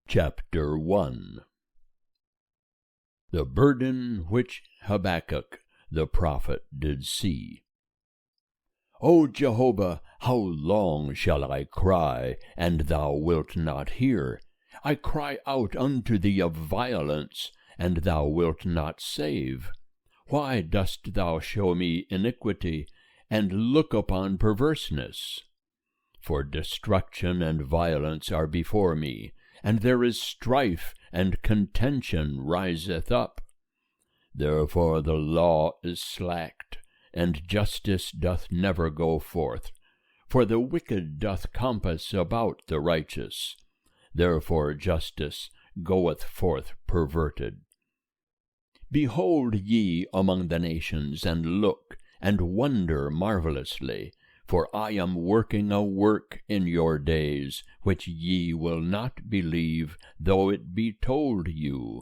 Chapter 1. The burden which Habakkuk the prophet did see. O Jehovah, how long shall I cry, and thou wilt not hear? I cry out unto thee of violence, and thou wilt not save. Why dost thou show me iniquity, and look upon perverseness? For destruction and violence are before me, and there is strife and contention riseth up. Therefore the law is slacked, and justice doth never go forth. For the wicked doth compass about the righteous. Therefore justice goeth forth perverted. Behold ye among the nations, and look, and wonder marvelously. For I am working a work in your days, which ye will not believe, though it be told you.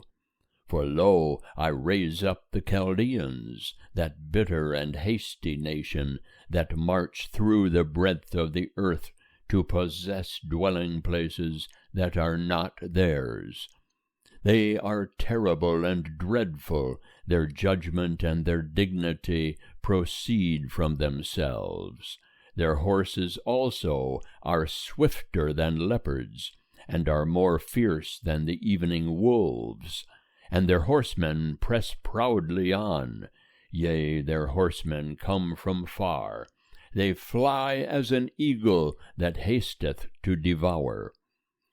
For lo, I raise up the Chaldeans, that bitter and hasty nation, that march through the breadth of the earth, to possess dwelling places that are not theirs. They are terrible and dreadful, their judgment and their dignity proceed from themselves. Their horses also are swifter than leopards, and are more fierce than the evening wolves. And their horsemen press proudly on. Yea, their horsemen come from far. They fly as an eagle that hasteth to devour.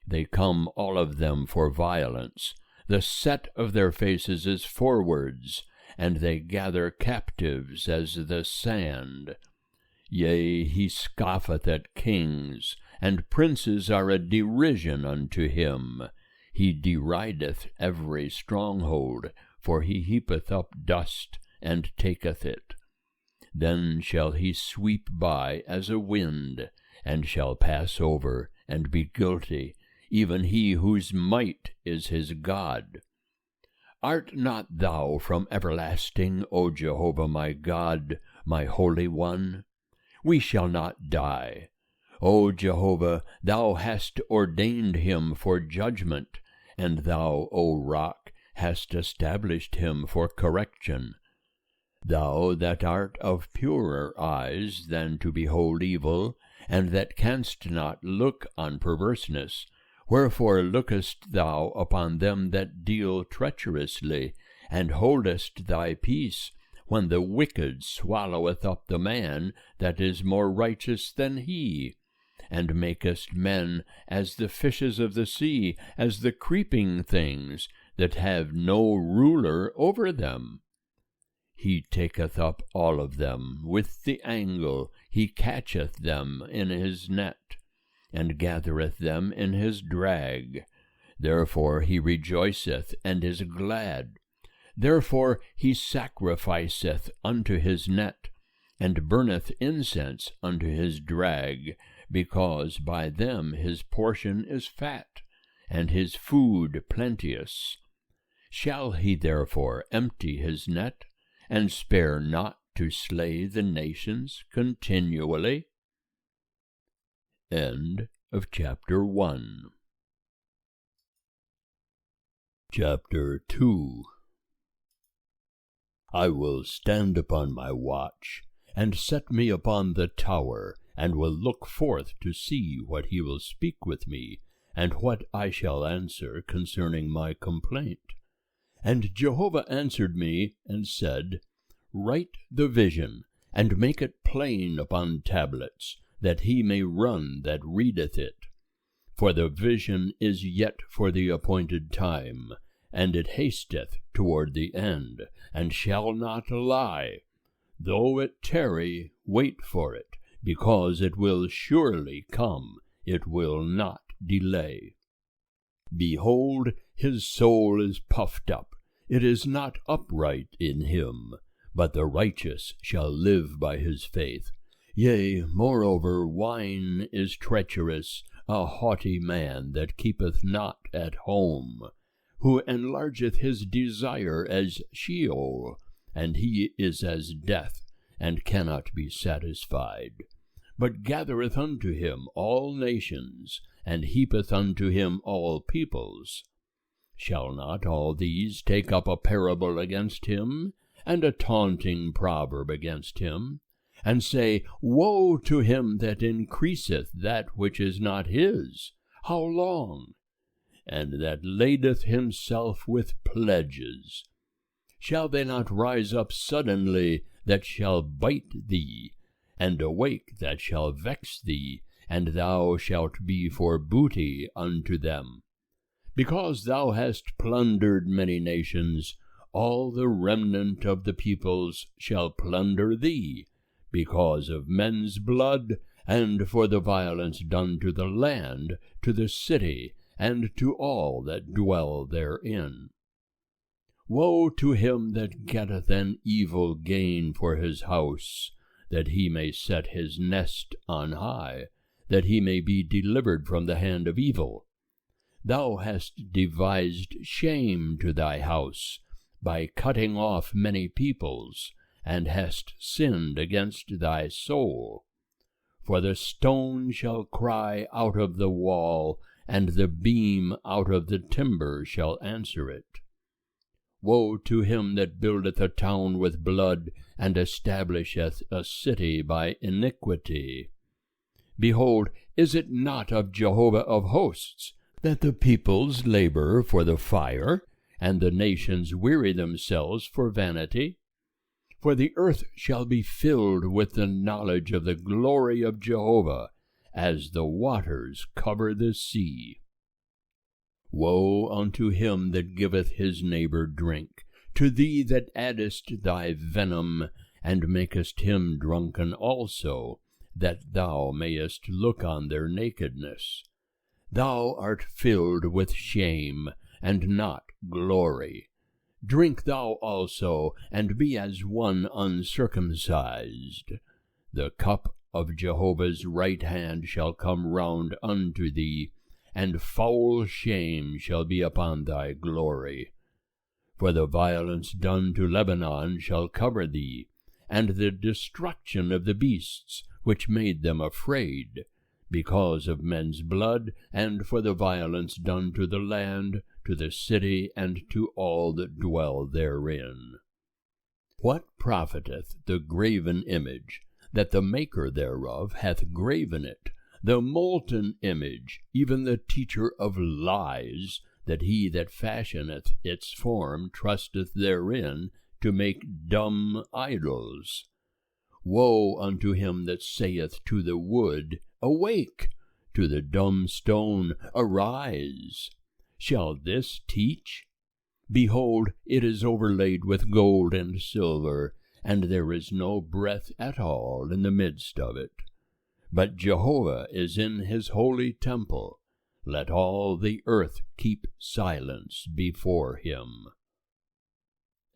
They come all of them for violence. The set of their faces is forwards, and they gather captives as the sand. Yea, he scoffeth at kings, and princes are a derision unto him. He derideth every stronghold, for he heapeth up dust, and taketh it. Then shall he sweep by as a wind, and shall pass over, and be guilty, even he whose might is his God. Art not thou from everlasting, O Jehovah my God, my Holy One? We shall not die. O Jehovah, thou hast ordained him for judgment, and thou, O Rock, hast established him for correction. Thou that art of purer eyes than to behold evil, and that canst not look on perverseness, wherefore lookest thou upon them that deal treacherously, and holdest thy peace, when the wicked swalloweth up the man that is more righteous than he, and makest men as the fishes of the sea, as the creeping things, that have no ruler over them? He taketh up all of them with the angle, he catcheth them in his net, and gathereth them in his drag. Therefore he rejoiceth and is glad. Therefore he sacrificeth unto his net, and burneth incense unto his drag, because by them his portion is fat, and his food plenteous. Shall he therefore empty his net, and spare not to slay the nations continually? End of chapter 1. Chapter 2. I will stand upon my watch, and set me upon the tower, and will look forth to see what he will speak with me, and what I shall answer concerning my complaint. And Jehovah answered me, and said, Write the vision, and make it plain upon tablets, that he may run that readeth it. For the vision is yet for the appointed time, and it hasteth toward the end, and shall not lie. Though it tarry, wait for it, because it will surely come, it will not delay. Behold, his soul is puffed up, it is not upright in him, but the righteous shall live by his faith. Yea, moreover, wine is treacherous, a haughty man that keepeth not at home, who enlargeth his desire as Sheol, and he is as death, and cannot be satisfied. but gathereth unto him all nations, and heapeth unto him all peoples. Shall not all these take up a parable against him, and a taunting proverb against him, and say, Woe to him that increaseth that which is not his! How long? And that ladeth himself with pledges. Shall they not rise up suddenly that shall bite thee, and awake that shall vex thee, and thou shalt be for booty unto them? Because thou hast plundered many nations, all the remnant of the peoples shall plunder thee, because of men's blood, and for the violence done to the land, to the city, and to all that dwell therein. Woe to him that getteth an evil gain for his house, that he may set his nest on high, that he may be delivered from the hand of evil. Thou hast devised shame to thy house, by cutting off many peoples, and hast sinned against thy soul. For the stone shall cry out of the wall, and the beam out of the timber shall answer it. Woe to him that buildeth a town with blood, and establisheth a city by iniquity. Behold, is it not of Jehovah of hosts, that the peoples labor for the fire, and the nations weary themselves for vanity? For the earth shall be filled with the knowledge of the glory of Jehovah, as the waters cover the sea. Woe unto him that giveth his neighbor drink, to thee that addest thy venom, and makest him drunken also, that thou mayest look on their nakedness. Thou art filled with shame, and not glory. Drink thou also, and be as one uncircumcised. The cup of Jehovah's right hand shall come round unto thee, and foul shame shall be upon thy glory. For the violence done to Lebanon shall cover thee, and the destruction of the beasts which made them afraid, because of men's blood, and for the violence done to the land, to the city, and to all that dwell therein. What profiteth the graven image, that the maker thereof hath graven it, the molten image, even the teacher of lies, that he that fashioneth its form trusteth therein to make dumb idols? Woe unto him that saith to the wood, Awake! To the dumb stone, Arise! Shall this teach? Behold, it is overlaid with gold and silver, and there is no breath at all in the midst of it. But Jehovah is in his holy temple. Let all the earth keep silence before him.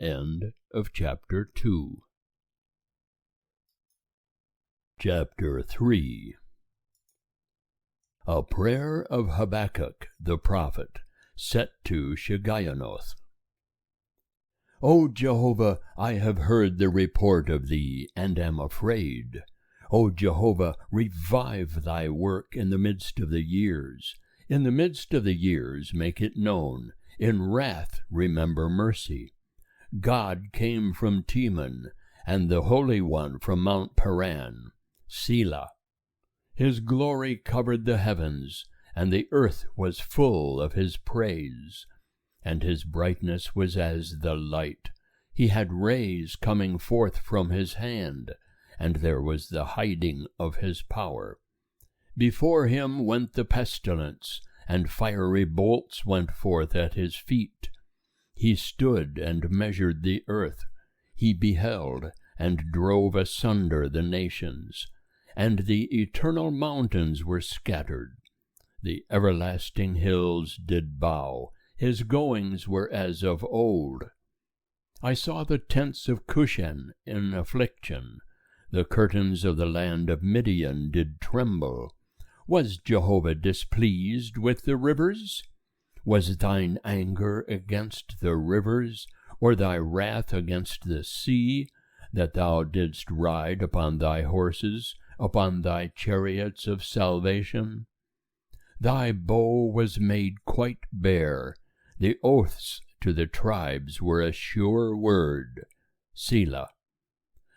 End of chapter 2. Chapter 3. A prayer of Habakkuk the prophet, set to Shigionoth. O Jehovah, I have heard the report of thee, and am afraid. O Jehovah, revive thy work in the midst of the years. In the midst of the years make it known. In wrath remember mercy. God came from Teman, and the Holy One from Mount Paran. Selah. His glory covered the heavens, and the earth was full of his praise. And his brightness was as the light. He had rays coming forth from his hand, and there was the hiding of his power. Before him went the pestilence, and fiery bolts went forth at his feet. He stood and measured the earth. He beheld, and drove asunder the nations. And the eternal mountains were scattered. The everlasting hills did bow. His goings were as of old. I saw the tents of Cushan in affliction. The curtains of the land of Midian did tremble. Was Jehovah displeased with the rivers? Was thine anger against the rivers, or thy wrath against the sea, that thou didst ride upon thy horses, upon thy chariots of salvation? Thy bow was made quite bare, the oaths to the tribes were a sure word. Selah.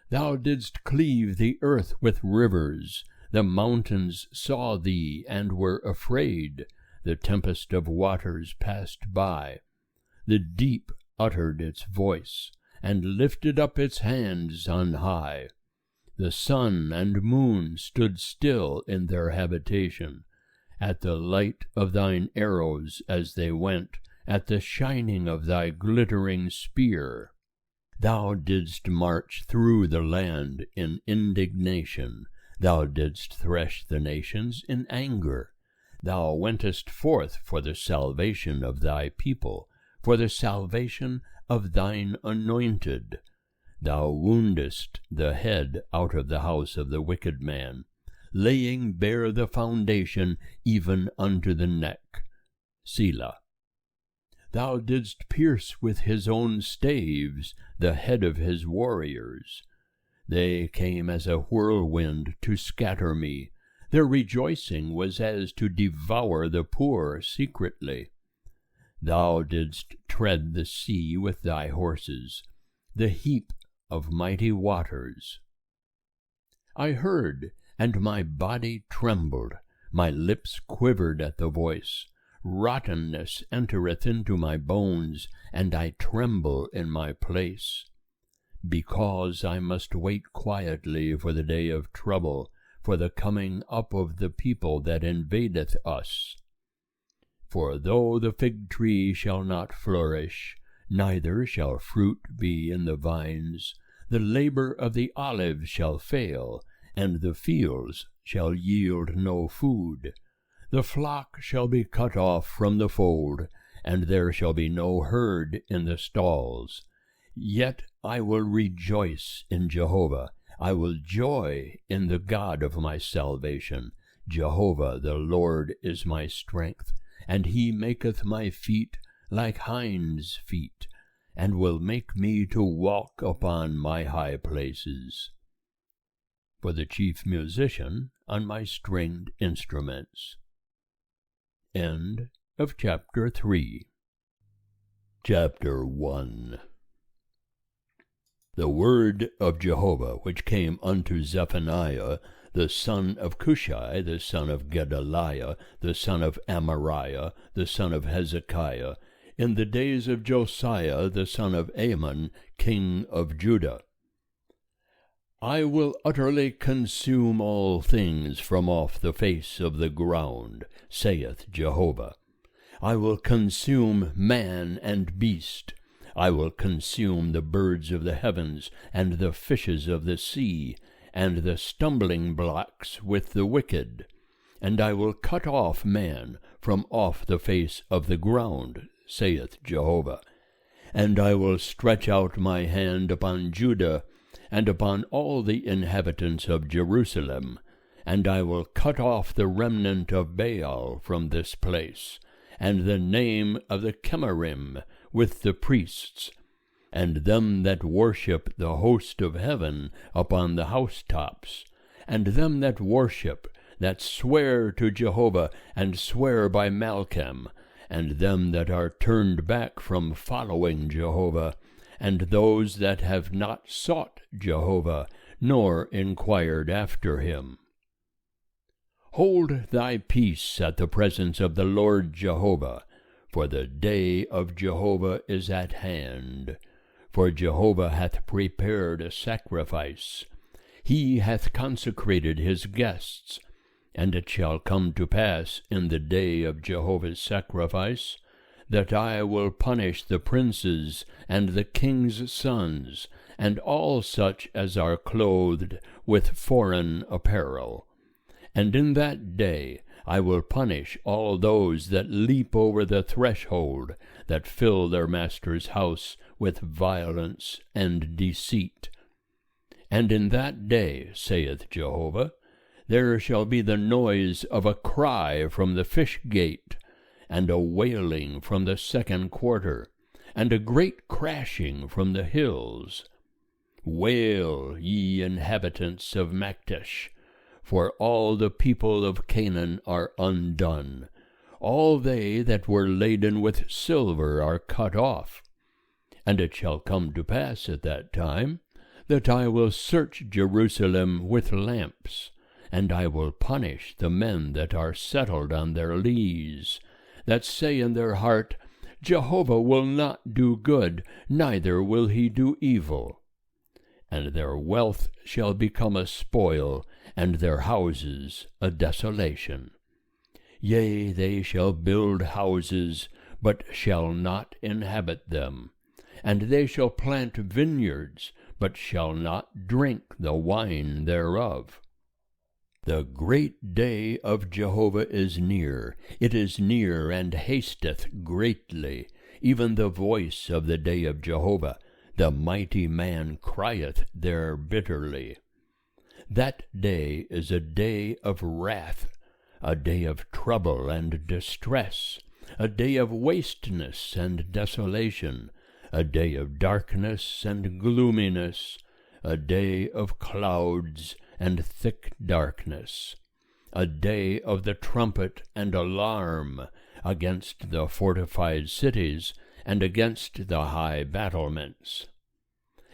Thou didst cleave the earth with rivers, the mountains saw thee and were afraid, the tempest of waters passed by. The deep uttered its voice, and lifted up its hands on high. The sun and moon stood still in their habitation, at the light of thine arrows as they went, at the shining of thy glittering spear. Thou didst march through the land in indignation, thou didst thresh the nations in anger. Thou wentest forth for the salvation of thy people, for the salvation of thine anointed. Thou woundest the head out of the house of the wicked man, laying bare the foundation even unto the neck. Selah. Thou didst pierce with his own staves the head of his warriors. They came as a whirlwind to scatter me. Their rejoicing was as to devour the poor secretly. Thou didst tread the sea with thy horses, the heap of mighty waters. I heard, and my body trembled, my lips quivered at the voice. Rottenness entereth into my bones, and I tremble in my place. Because I must wait quietly for the day of trouble, for the coming up of the people that invadeth us. For though the fig tree shall not flourish, neither shall fruit be in the vines, the labor of the olive shall fail, and the fields shall yield no food. The flock shall be cut off from the fold, and there shall be no herd in the stalls. Yet I will rejoice in Jehovah, I will joy in the God of my salvation. Jehovah the Lord is my strength, and he maketh my feet like hinds' feet, and will make me to walk upon my high places. For the chief musician on my stringed instruments. End of chapter 3. Chapter 1. The word of Jehovah which came unto Zephaniah, the son of Cushai, the son of Gedaliah, the son of Amariah, the son of Hezekiah, in the days of Josiah, the son of Amon, king of Judah. I will utterly consume all things from off the face of the ground, saith Jehovah. I will consume man and beast. I will consume the birds of the heavens, and the fishes of the sea, and the stumbling blocks with the wicked. And I will cut off man from off the face of the ground, saith Jehovah. And I will stretch out my hand upon Judah, and upon all the inhabitants of Jerusalem, and I will cut off the remnant of Baal from this place, and the name of the Chemarim with the priests, and them that worship the host of heaven upon the housetops, and them that worship, that swear to Jehovah, and swear by Malcham, and them that are turned back from following Jehovah, and those that have not sought Jehovah, nor inquired after him. Hold thy peace at the presence of the Lord Jehovah, for the day of Jehovah is at hand. For Jehovah hath prepared a sacrifice. He hath consecrated his guests. And it shall come to pass in the day of Jehovah's sacrifice, that I will punish the princes and the king's sons, and all such as are clothed with foreign apparel. And in that day I will punish all those that leap over the threshold, that fill their master's house with violence and deceit. And in that day, saith Jehovah, there shall be the noise of a cry from the fish gate, and a wailing from the second quarter, and a great crashing from the hills. Wail, ye inhabitants of Maktesh, for all the people of Canaan are undone. All they that were laden with silver are cut off. And it shall come to pass at that time that I will search Jerusalem with lamps, and I will punish the men that are settled on their lees, that say in their heart, Jehovah will not do good, neither will he do evil. And their wealth shall become a spoil, and their houses a desolation. Yea, they shall build houses, but shall not inhabit them. And they shall plant vineyards, but shall not drink the wine thereof. The great day of Jehovah is near. It is near, and hasteth greatly. Even the voice of the day of Jehovah, the mighty man crieth there bitterly. That day is a day of wrath, a day of trouble and distress, a day of wasteness and desolation, a day of darkness and gloominess, a day of clouds and thick darkness, a day of the trumpet and alarm against the fortified cities and against the high battlements.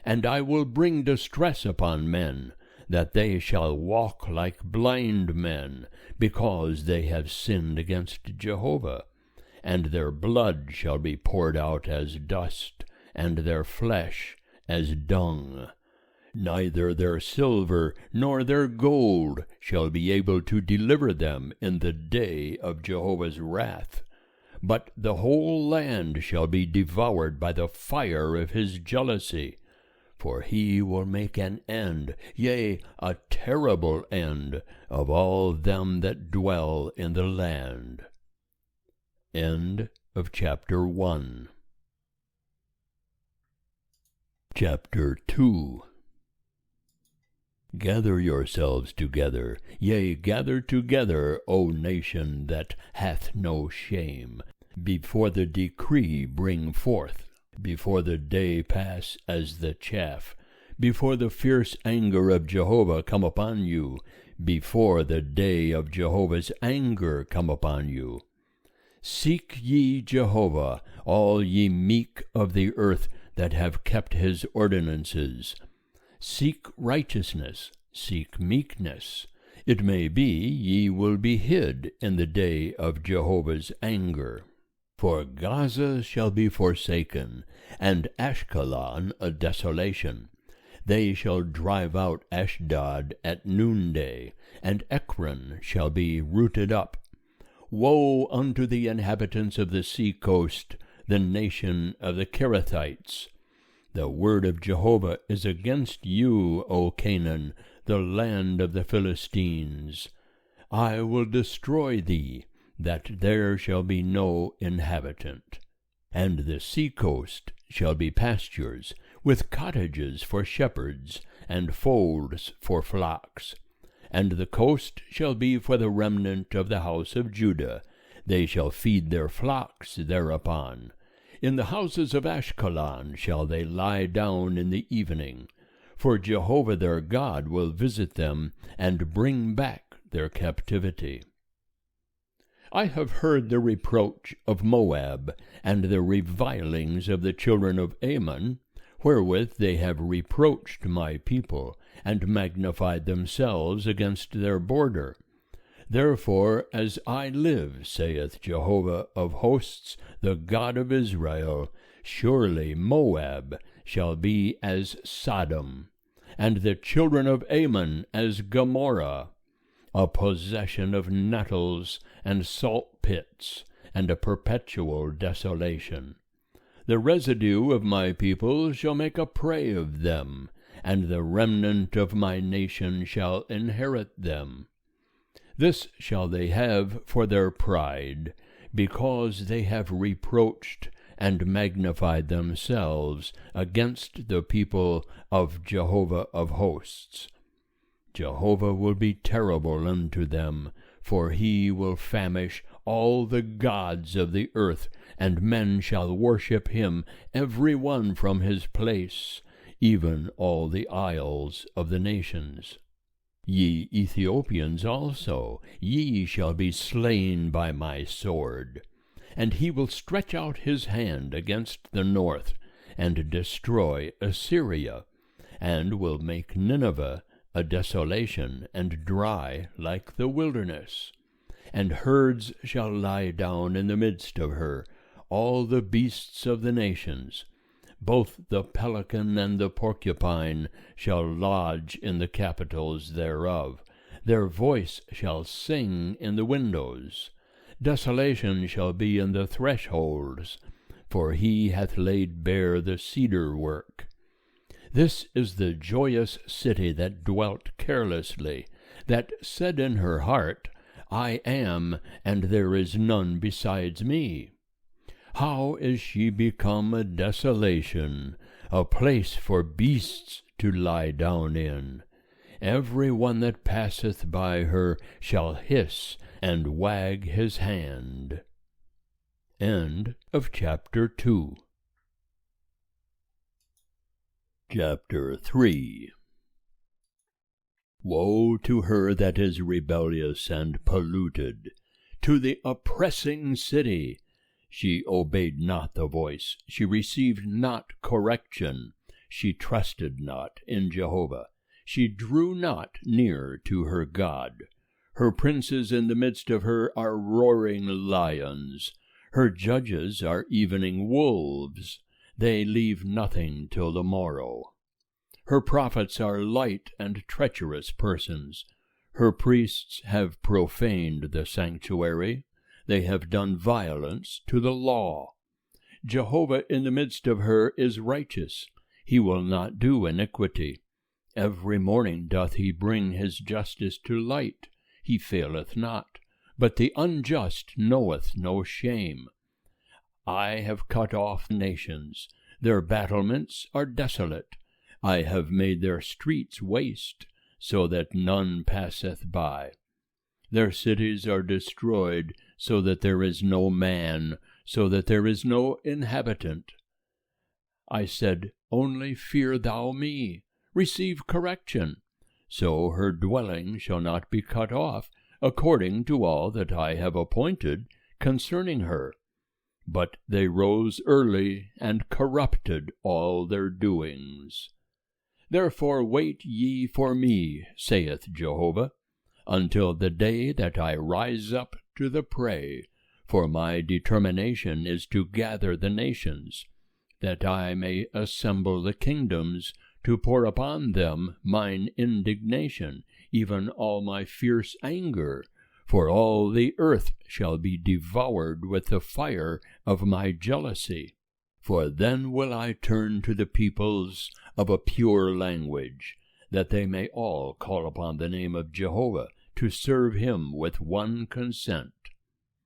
And I will bring distress upon men, that they shall walk like blind men, because they have sinned against Jehovah. And their blood shall be poured out as dust, and their flesh as dung. Neither their silver nor their gold shall be able to deliver them in the day of Jehovah's wrath. But the whole land shall be devoured by the fire of his jealousy. For he will make an end, yea, a terrible end, of all them that dwell in the land. End of chapter 1. Chapter 2. Gather yourselves together, yea, gather together, O nation that hath no shame. Before the decree bring forth, before the day pass as the chaff, before the fierce anger of Jehovah come upon you, before the day of Jehovah's anger come upon you. Seek ye Jehovah, all ye meek of the earth that have kept his ordinances. Seek righteousness, seek meekness. It may be ye will be hid in the day of Jehovah's anger. For Gaza shall be forsaken, and Ashkelon a desolation. They shall drive out Ashdod at noonday, and Ekron shall be rooted up. Woe unto the inhabitants of the sea coast, the nation of the Kerethites! The word of Jehovah is against you, O Canaan, the land of the Philistines. I will destroy thee, that there shall be no inhabitant. And the sea coast shall be pastures, with cottages for shepherds, and folds for flocks. And the coast shall be for the remnant of the house of Judah. They shall feed their flocks thereupon. In the houses of Ashkelon shall they lie down in the evening. For Jehovah their God will visit them, and bring back their captivity. I have heard the reproach of Moab, and the revilings of the children of Ammon, wherewith they have reproached my people, and magnified themselves against their border. Therefore, as I live, saith Jehovah of hosts, the God of Israel, surely Moab shall be as Sodom, and the children of Ammon as Gomorrah, a possession of nettles and salt pits, and a perpetual desolation. The residue of my people shall make a prey of them, and the remnant of my nation shall inherit them. This shall they have for their pride, because they have reproached and magnified themselves against the people of Jehovah of hosts. Jehovah will be terrible unto them, for he will famish all the gods of the earth, and men shall worship him, every one from his place, even all the isles of the nations. Ye Ethiopians also, ye shall be slain by my sword. And he will stretch out his hand against the north, and destroy Assyria, and will make Nineveh a desolation, and dry like the wilderness. And herds shall lie down in the midst of her, all the beasts of the nations. Both the pelican and the porcupine shall lodge in the capitals thereof. Their voice shall sing in the windows. Desolation shall be in the thresholds, for he hath laid bare the cedar work. This is the joyous city that dwelt carelessly, that said in her heart, I am, and there is none besides me. How is she become a desolation, a place for beasts to lie down in? Every one that passeth by her shall hiss and wag his hand. End of chapter 2. Chapter 3. Woe to her that is rebellious and polluted, to the oppressing city! She obeyed not the voice, she received not correction, she trusted not in Jehovah, she drew not near to her God. Her princes in the midst of her are roaring lions, her judges are evening wolves, they leave nothing till the morrow. Her prophets are light and treacherous persons, her priests have profaned the sanctuary, they have done violence to the law. Jehovah in the midst of her is righteous, he will not do iniquity. Every morning doth he bring his justice to light, he faileth not, but the unjust knoweth no shame. I have cut off nations, their battlements are desolate. I have made their streets waste, so that none passeth by. Their cities are destroyed, so that there is no man, so that there is no inhabitant. I said, Only fear thou me, receive correction. So her dwelling shall not be cut off, according to all that I have appointed concerning her. But they rose early, and corrupted all their doings. Therefore wait ye for me, saith Jehovah, until the day that I rise up to the prey, for my determination is to gather the nations, that I may assemble the kingdoms, to pour upon them mine indignation, even all my fierce anger, for all the earth shall be devoured with the fire of my jealousy. For then will I turn to the peoples of a pure language, that they may all call upon the name of Jehovah, to serve him with one consent.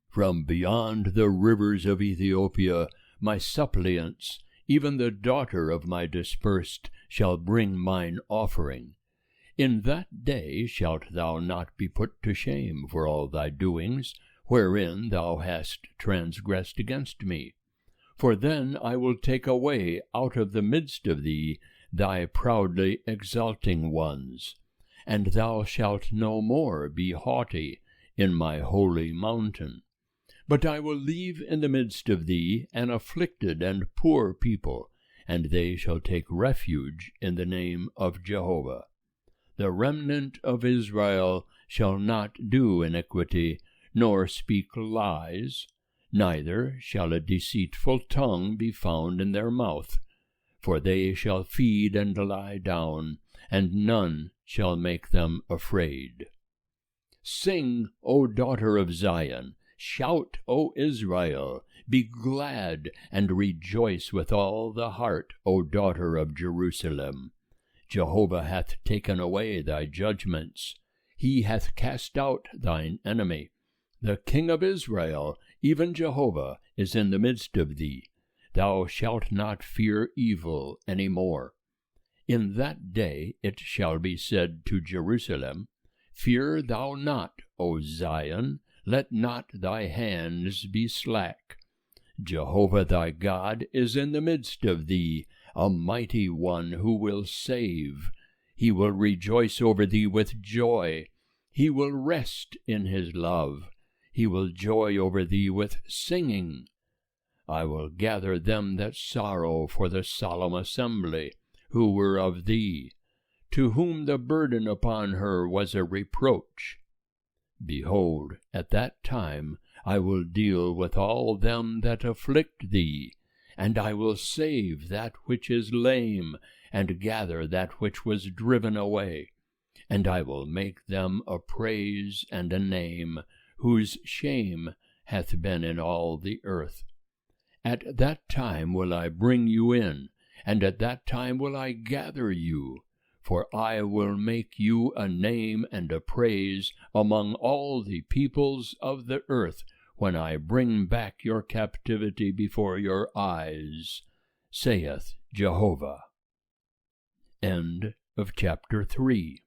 From beyond the rivers of Ethiopia, my suppliants, even the daughter of my dispersed, shall bring mine offering. In that day shalt thou not be put to shame for all thy doings, wherein thou hast transgressed against me. For then I will take away out of the midst of thee thy proudly exalting ones, and thou shalt no more be haughty in my holy mountain. But I will leave in the midst of thee an afflicted and poor people, and they shall take refuge in the name of Jehovah. The remnant of Israel shall not do iniquity, nor speak lies, neither shall a deceitful tongue be found in their mouth. For they shall feed and lie down, and none shall make them afraid. Sing, O daughter of Zion, shout, O Israel, be glad, and rejoice with all the heart, O daughter of Jerusalem. Jehovah hath taken away thy judgments, he hath cast out thine enemy. The King of Israel, even Jehovah, is in the midst of thee. Thou shalt not fear evil any more. In that day it shall be said to Jerusalem, Fear thou not, O Zion, let not thy hands be slack. Jehovah thy God is in the midst of thee, a mighty one who will save. He will rejoice over thee with joy. He will rest in his love. He will joy over thee with singing. I will gather them that sorrow for the solemn assembly, who were of thee, to whom the burden upon her was a reproach. Behold, at that time I will deal with all them that afflict thee, and I will save that which is lame, and gather that which was driven away. And I will make them a praise and a name, whose shame hath been in all the earth. At that time will I bring you in, and at that time will I gather you. For I will make you a name and a praise among all the peoples of the earth, when I bring back your captivity before your eyes, saith Jehovah. End of chapter 3.